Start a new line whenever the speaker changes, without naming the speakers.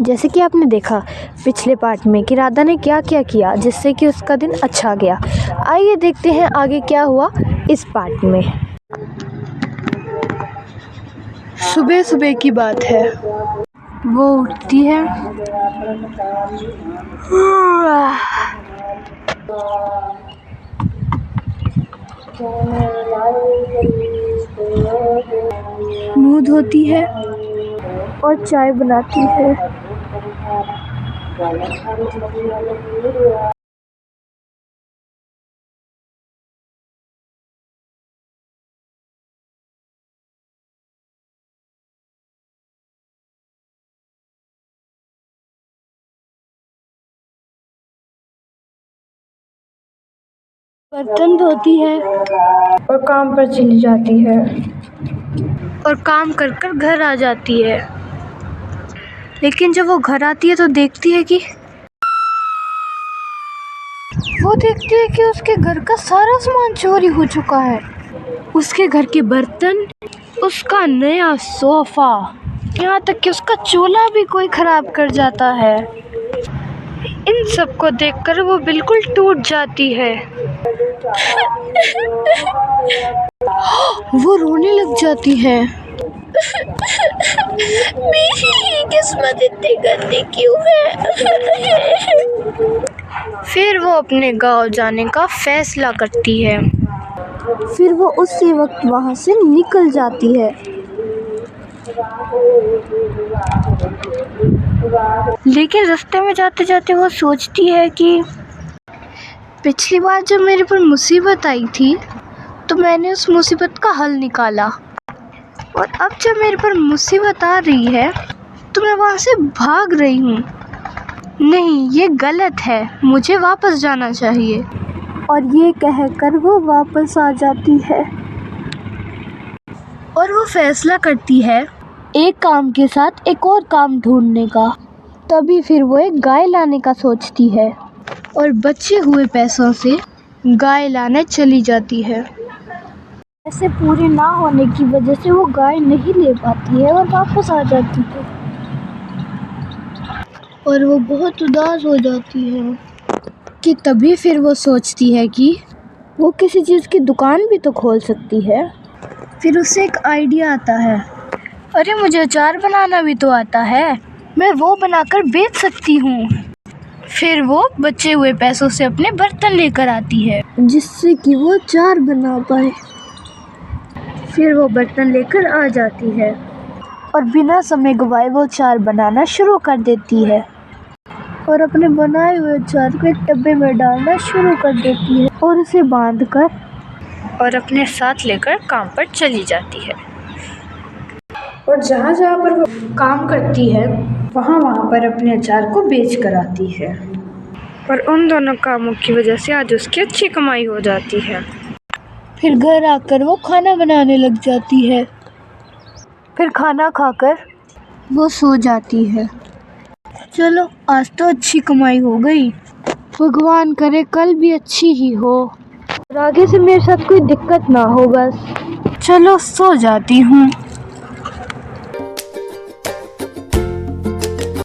जैसे कि आपने देखा पिछले पार्ट में कि राधा ने क्या क्या किया जिससे कि उसका दिन अच्छा गया। आइए देखते हैं आगे क्या हुआ इस पार्ट में। सुबह सुबह की बात है, वो उठती है, मुंह धोती है और चाय बनाती है। बर्तन धोती है और काम पर चली जाती है और काम कर कर घर आ जाती है। लेकिन जब वो घर आती है तो देखती है कि उसके घर का सारा सामान चोरी हो चुका है। उसके घर के बर्तन, उसका नया सोफा, यहाँ तक कि उसका चूल्हा भी कोई खराब कर जाता है। इन सब को देखकर वो बिल्कुल टूट जाती है। वो रोने लग जाती है।
मेरी किस्मत इतनी गंदी क्यों है?
फिर वो अपने गांव जाने का फैसला करती है। फिर वो उसी वक्त वहां से निकल जाती है। लेकिन रास्ते में जाते जाते वो सोचती है कि पिछली बार जब मेरे पर मुसीबत आई थी तो मैंने उस मुसीबत का हल निकाला, और अब जब मेरे पर मुसीबत आ रही है तो मैं वहाँ से भाग रही हूँ। नहीं, ये गलत है, मुझे वापस जाना चाहिए। और ये कहकर वो वापस आ जाती है और वो फैसला करती है एक काम के साथ एक और काम ढूंढने का। तभी फिर वो एक गाय लाने का सोचती है और बचे हुए पैसों से गाय लाने चली जाती है। पैसे पूरे ना होने की वजह से वो गाय नहीं ले पाती है और वापस आ जाती है और वो बहुत उदास हो जाती है कि तभी फिर वो सोचती है कि वो किसी चीज़ की दुकान भी तो खोल सकती है। फिर उसे एक आइडिया आता है, अरे मुझे अचार बनाना भी तो आता है, मैं वो बनाकर बेच सकती हूँ। फिर वो बचे हुए पैसों से अपने बर्तन लेकर आती है जिससे कि वो अचार बना पाए। फिर वो बर्तन लेकर आ जाती है और बिना समय गवाए वो अचार बनाना शुरू कर देती है और अपने बनाए हुए अचार को एक डब्बे में डालना शुरू कर देती है और उसे बांधकर और अपने साथ लेकर काम पर चली जाती है। और जहाँ जहाँ पर वो काम करती है वहाँ पर अपने अचार को बेच कर आती है और उन दोनों कामों की वजह से आज उसकी अच्छी कमाई हो जाती है। फिर घर आकर वो खाना बनाने लग जाती है। फिर खाना खाकर वो सो जाती है। चलो आज तो अच्छी कमाई हो गई, भगवान करे कल भी अच्छी ही हो और आगे से मेरे साथ कोई दिक्कत ना हो, बस चलो सो जाती हूँ।